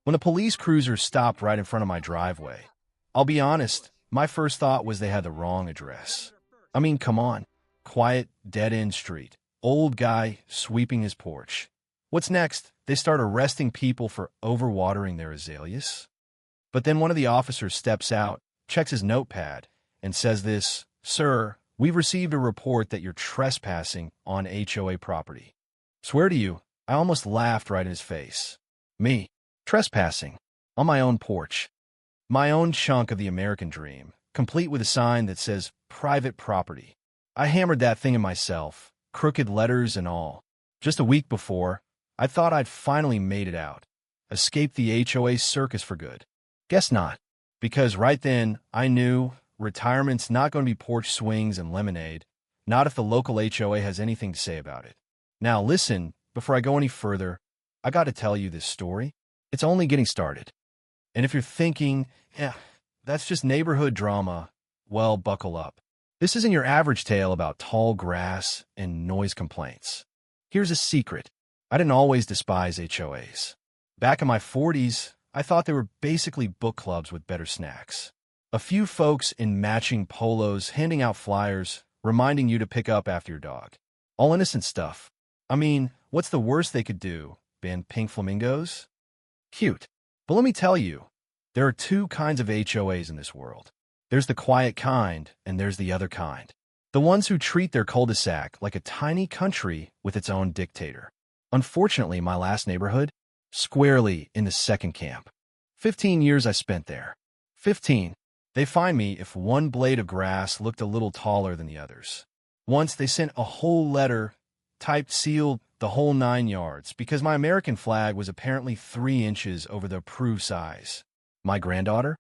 when a police cruiser stopped right in front of my driveway. I'll be honest, my first thought was they had the wrong address. I mean, come on. Quiet, dead-end street. Old guy sweeping his porch. What's next? They start arresting people for overwatering their azaleas? But then one of the officers steps out, checks his notepad, and says this, "Sir, we've received a report that you're trespassing on HOA property." Swear to you, I almost laughed right in his face. Me, trespassing, on my own porch. My own chunk of the American dream, complete with a sign that says private property. I hammered that thing in myself, crooked letters and all. Just a week before, I thought I'd finally made it out. Escaped the HOA circus for good. Guess not. Because right then, I knew retirement's not going to be porch swings and lemonade, not if the local HOA has anything to say about it. Now listen, before I go any further, I got to tell you this story. It's only getting started. And if you're thinking, that's just neighborhood drama, well, buckle up. This isn't your average tale about tall grass and noise complaints. Here's a secret. I didn't always despise HOAs. Back in my 40s, I thought they were basically book clubs with better snacks. A few folks in matching polos handing out flyers, reminding you to pick up after your dog. All innocent stuff. I mean, what's the worst they could do? Ban pink flamingos? Cute. But let me tell you, there are two kinds of HOAs in this world. There's the quiet kind, and there's the other kind. The ones who treat their cul-de-sac like a tiny country with its own dictator. Unfortunately, my last neighborhood, squarely in the second camp. 15 years I spent there. 15. They fined me if one blade of grass looked a little taller than the others. Once they sent a whole letter, typed, sealed, the whole 9 yards, because my American flag was apparently 3 inches over the approved size. My granddaughter?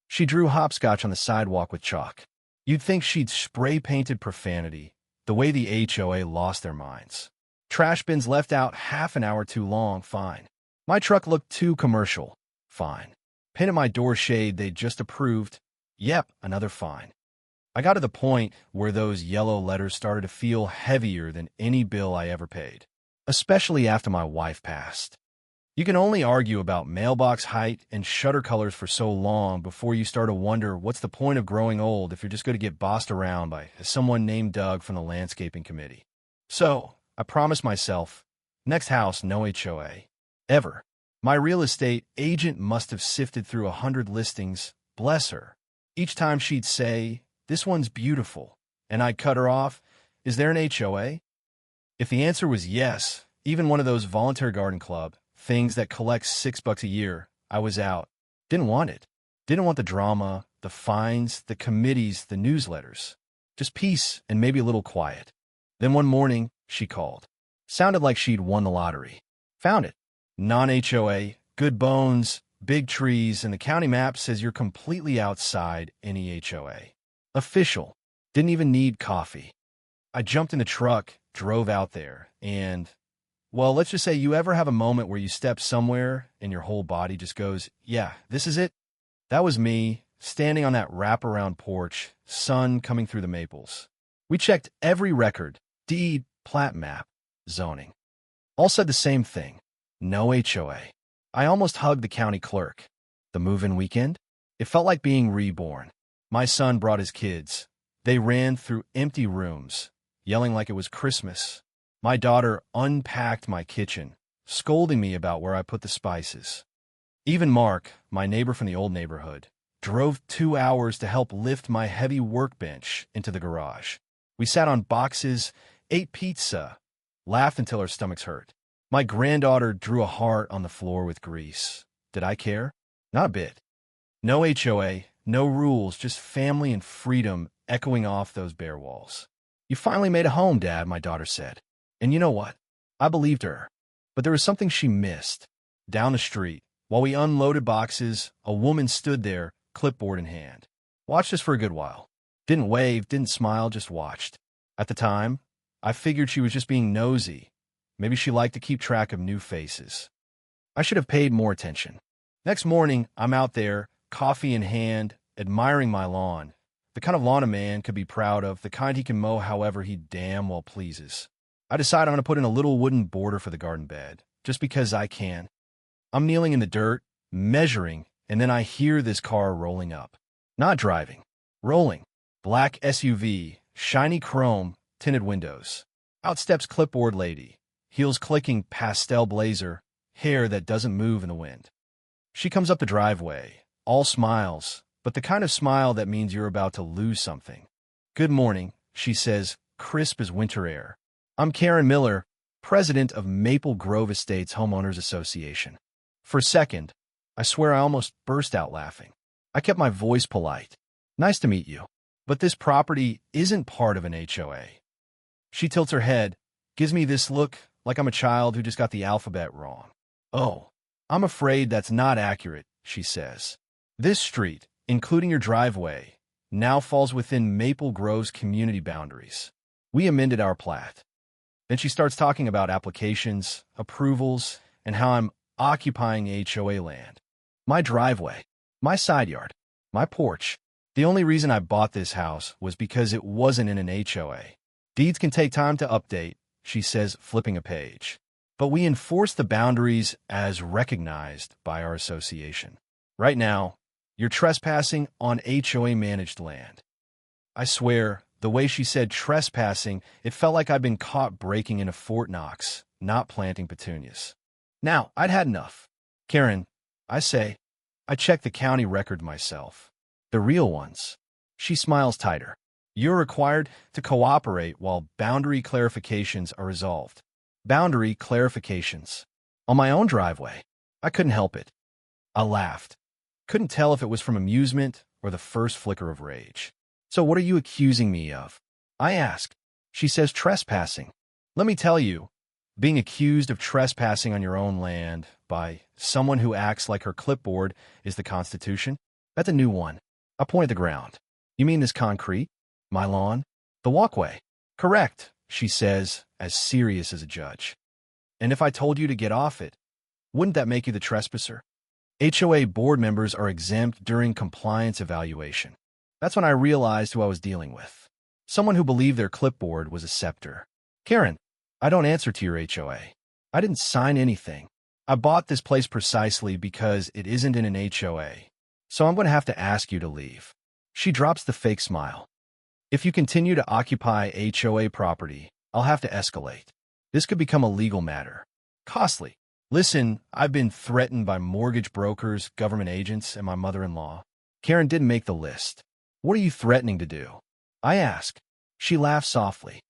She drew hopscotch on the sidewalk with chalk. You'd think she'd spray-painted profanity, the way the HOA lost their minds. Trash bins left out half an hour too long, fine. My truck looked too commercial, fine. Painted my door shade they'd just approved, yep, another fine. I got to the point where those yellow letters started to feel heavier than any bill I ever paid, especially after my wife passed. You can only argue about mailbox height and shutter colors for so long before you start to wonder what's the point of growing old if you're just going to get bossed around by someone named Doug from the landscaping committee. So, I promised myself, next house, no HOA. Ever. My real estate agent must have sifted through 100 listings, bless her. Each time she'd say, "This one's beautiful," and I'd cut her off, "Is there an HOA?" If the answer was yes, even one of those voluntary garden club things that collects $6 a year, I was out. Didn't want it. Didn't want the drama, the fines, the committees, the newsletters. Just peace and maybe a little quiet. Then one morning, she called. Sounded like she'd won the lottery. Found it. Non-HOA, good bones, big trees, and the county map says you're completely outside any HOA. Official. Didn't even need coffee. I jumped in the truck, drove out there, and, well, let's just say you ever have a moment where you step somewhere and your whole body just goes, yeah, this is it? That was me, standing on that wraparound porch, sun coming through the maples. We checked every record, deed, plat map, zoning. All said the same thing. No HOA. I almost hugged the county clerk. The move-in weekend? It felt like being reborn. My son brought his kids. They ran through empty rooms, yelling like it was Christmas. My daughter unpacked my kitchen, scolding me about where I put the spices. Even Mark, my neighbor from the old neighborhood, drove 2 hours to help lift my heavy workbench into the garage. We sat on boxes, ate pizza, laughed until our stomachs hurt. My granddaughter drew a heart on the floor with grease. Did I care? Not a bit. No HOA, no rules, just family and freedom echoing off those bare walls. You finally made a home, Dad, my daughter said. And you know what? I believed her. But there was something she missed. Down the street, while we unloaded boxes, a woman stood there, clipboard in hand. Watched us for a good while. Didn't wave, didn't smile, just watched. At the time, I figured she was just being nosy. Maybe she liked to keep track of new faces. I should have paid more attention. Next morning, I'm out there, coffee in hand, admiring my lawn. The kind of lawn a man could be proud of, the kind he can mow however he damn well pleases. I decide I'm going to put in a little wooden border for the garden bed, just because I can. I'm kneeling in the dirt, measuring, and then I hear this car rolling up. Not driving. Rolling. Black SUV, shiny chrome, tinted windows. Out steps clipboard lady, heels clicking, pastel blazer, hair that doesn't move in the wind. She comes up the driveway, all smiles, but the kind of smile that means you're about to lose something. "Good morning," she says, crisp as winter air. "I'm Karen Miller, president of Maple Grove Estates Homeowners Association." For a second, I swear I almost burst out laughing. I kept my voice polite. "Nice to meet you. But this property isn't part of an HOA." She tilts her head, gives me this look like I'm a child who just got the alphabet wrong. "Oh, I'm afraid that's not accurate," she says. "This street, including your driveway, now falls within Maple Grove's community boundaries. We amended our plat." Then she starts talking about applications, approvals, and how I'm occupying HOA land. My driveway, my side yard, my porch. The only reason I bought this house was because it wasn't in an HOA. "Deeds can take time to update," she says, flipping a page. "But we enforce the boundaries as recognized by our association. Right now, you're trespassing on HOA-managed land." I swear, the way she said trespassing, it felt like I'd been caught breaking into Fort Knox, not planting petunias. Now, I'd had enough. "Karen," I say, "I checked the county record myself. The real ones." She smiles tighter. "You're required to cooperate while boundary clarifications are resolved." Boundary clarifications. On my own driveway. I couldn't help it. I laughed. Couldn't tell if it was from amusement or the first flicker of rage. "So what are you accusing me of?" I asked. She says trespassing. Let me tell you, being accused of trespassing on your own land by someone who acts like her clipboard is the Constitution, that's a new one. I point at the ground. "You mean this concrete? My lawn? The walkway?" "Correct," she says, as serious as a judge. "And if I told you to get off it, wouldn't that make you the trespasser?" HOA board members are exempt during compliance evaluation. That's when I realized who I was dealing with. Someone who believed their clipboard was a scepter. "Karen, I don't answer to your HOA. I didn't sign anything. I bought this place precisely because it isn't in an HOA. So I'm going to have to ask you to leave." She drops the fake smile. "If you continue to occupy HOA property, I'll have to escalate. This could become a legal matter. Costly. Listen, I've been threatened by mortgage brokers, government agents, and my mother-in-law." Karen didn't make the list. "What are you threatening to do?" I ask. She laughs softly.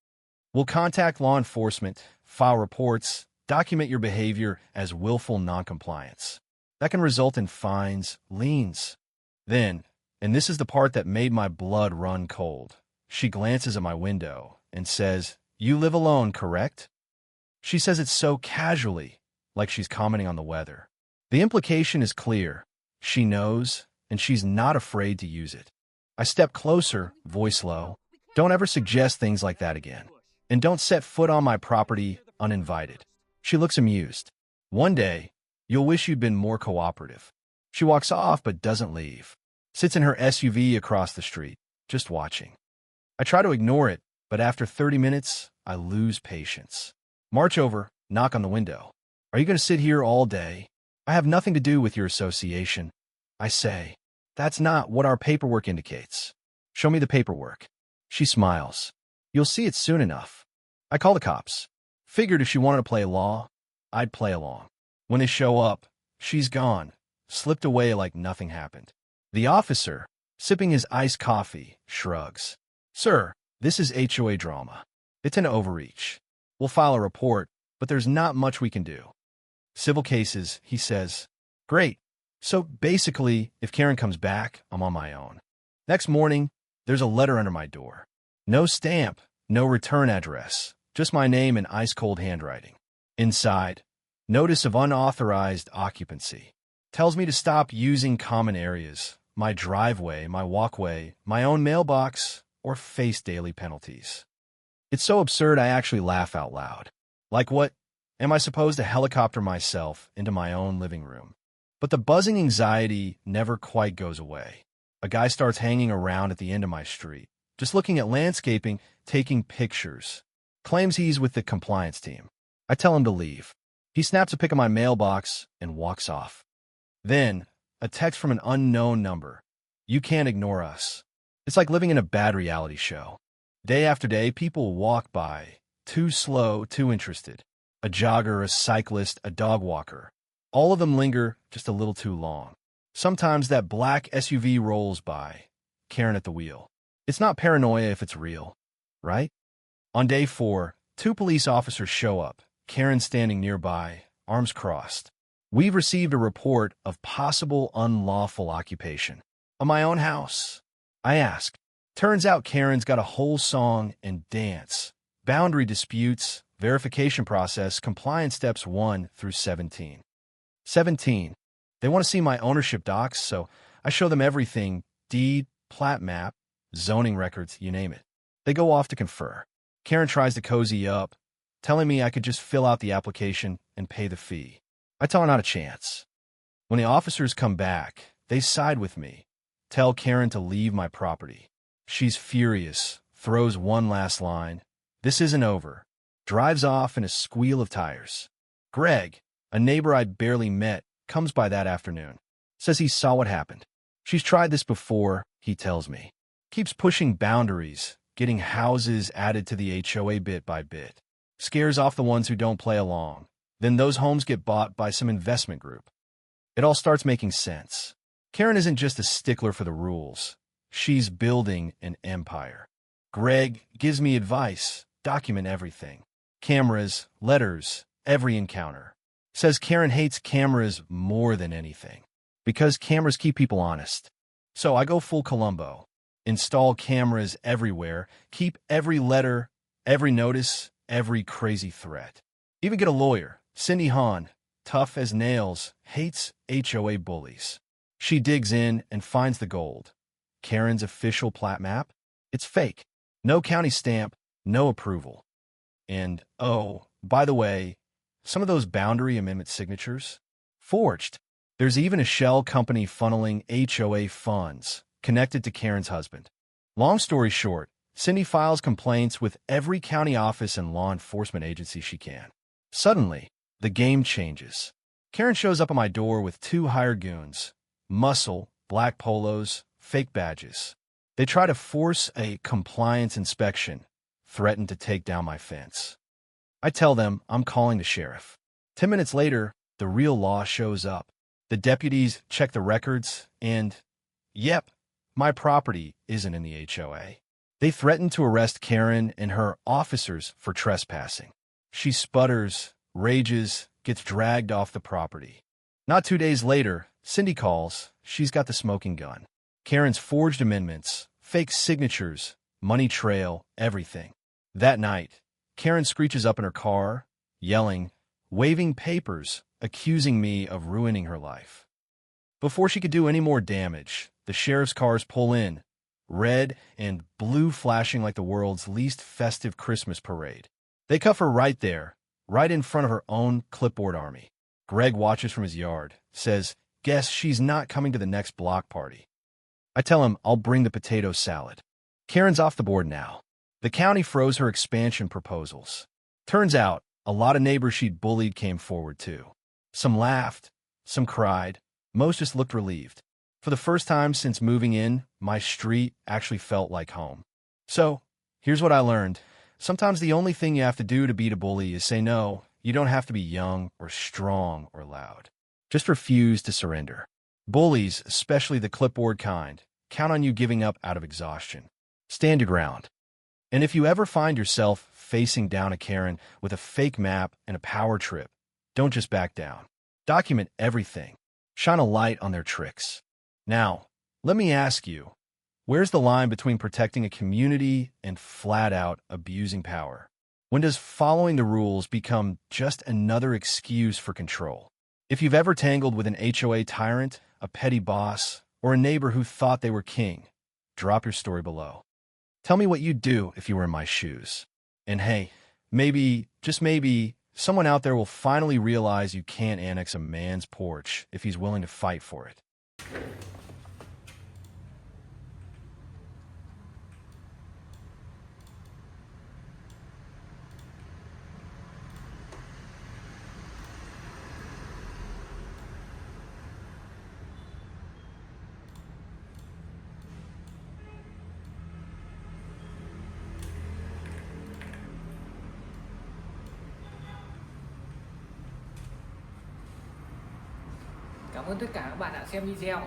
"We'll contact law enforcement, file reports, document your behavior as willful noncompliance. That can result in fines, liens. Then, and this is the part that made my blood run cold, she glances at my window and says, 'You live alone, correct?' She says it so casually, like she's commenting on the weather. The implication is clear. She knows, and she's not afraid to use it. I step closer, voice low. "Don't ever suggest things like that again. And don't set foot on my property uninvited." She looks amused. "One day, you'll wish you'd been more cooperative." She walks off but doesn't leave. Sits in her SUV across the street, just watching. I try to ignore it, but after 30 minutes, I lose patience. March over, knock on the window. "Are you going to sit here all day?" "I have nothing to do with your association," I say. "That's not what our paperwork indicates." "Show me the paperwork." She smiles. "You'll see it soon enough." I call the cops. Figured if she wanted to play law, I'd play along. When they show up, she's gone, slipped away like nothing happened. The officer, sipping his iced coffee, shrugs. "Sir, this is HOA drama. It's an overreach. We'll file a report, but there's not much we can do." "Civil cases," he says. "Great. So basically, if Karen comes back, I'm on my own." Next morning, there's a letter under my door. No stamp, no return address, just my name in ice-cold handwriting. Inside, notice of unauthorized occupancy. Tells me to stop using common areas, my driveway, my walkway, my own mailbox, or face daily penalties. It's so absurd I actually laugh out loud. Like what? Am I supposed to helicopter myself into my own living room? But the buzzing anxiety never quite goes away. A guy starts hanging around at the end of my street, just looking at landscaping, taking pictures. Claims he's with the compliance team. I tell him to leave. He snaps a pic of my mailbox and walks off. Then, a text from an unknown number. You can't ignore us. It's like living in a bad reality show. Day after day, people walk by, too slow, too interested. A jogger, a cyclist, a dog walker. All of them linger just a little too long. Sometimes that black SUV rolls by, Karen at the wheel. It's not paranoia if it's real, right? On day 4, 2 police officers show up, Karen standing nearby, arms crossed. We've received a report of possible unlawful occupation. Of my own house. I ask. Turns out Karen's got a whole song and dance. Boundary disputes, verification process, compliance steps 1 through 17. 17. They want to see my ownership docs, so I show them everything, deed, plat map, zoning records, you name it. They go off to confer. Karen tries to cozy up, telling me I could just fill out the application and pay the fee. I tell her not a chance. When the officers come back, they side with me, tell Karen to leave my property. She's furious, throws one last line. This isn't over. Drives off in a squeal of tires. Greg, a neighbor I barely met, comes by that afternoon. Says he saw what happened. She's tried this before, he tells me. Keeps pushing boundaries, getting houses added to the HOA bit by bit. Scares off the ones who don't play along. Then those homes get bought by some investment group. It all starts making sense. Karen isn't just a stickler for the rules. She's building an empire. Greg gives me advice, document everything. Cameras, letters, every encounter. Says Karen hates cameras more than anything. Because cameras keep people honest. So I go full Columbo. Install cameras everywhere. Keep every letter, every notice, every crazy threat. Even get a lawyer, Cindy Hahn, tough as nails, hates HOA bullies. She digs in and finds the gold. Karen's official plat map? It's fake. No county stamp, no approval. And, oh, by the way, some of those boundary amendment signatures? Forged. There's even a shell company funneling HOA funds connected to Karen's husband. Long story short, Cindy files complaints with every county office and law enforcement agency she can. Suddenly, the game changes. Karen shows up at my door with 2 hired goons. Muscle, black polos, fake badges. They try to force a compliance inspection, threaten to take down my fence. I tell them I'm calling the sheriff. 10 minutes later, the real law shows up. The deputies check the records and, yep, my property isn't in the HOA. They threaten to arrest Karen and her officers for trespassing. She sputters, rages, gets dragged off the property. Not 2 days later, Cindy calls. She's got the smoking gun. Karen's forged amendments, fake signatures, money trail, everything. That night, Karen screeches up in her car, yelling, waving papers, accusing me of ruining her life. Before she could do any more damage, the sheriff's cars pull in, red and blue flashing like the world's least festive Christmas parade. They cuff her right there, right in front of her own clipboard army. Greg watches from his yard, says, guess she's not coming to the next block party. I tell him I'll bring the potato salad. Karen's off the board now. The county froze her expansion proposals. Turns out, a lot of neighbors she'd bullied came forward too. Some laughed, some cried, most just looked relieved. For the first time since moving in, my street actually felt like home. So, here's what I learned. Sometimes the only thing you have to do to beat a bully is say no. You don't have to be young or strong or loud. Just refuse to surrender. Bullies, especially the clipboard kind, count on you giving up out of exhaustion. Stand your ground. And if you ever find yourself facing down a Karen with a fake map and a power trip, don't just back down. Document everything. Shine a light on their tricks. Now, let me ask you, where's the line between protecting a community and flat-out abusing power? When does following the rules become just another excuse for control? If you've ever tangled with an HOA tyrant, a petty boss, or a neighbor who thought they were king, drop your story below. Tell me what you'd do if you were in my shoes. And hey, maybe, just maybe, someone out there will finally realize you can't annex a man's porch if he's willing to fight for it. Cảm ơn tất cả các bạn đã xem video.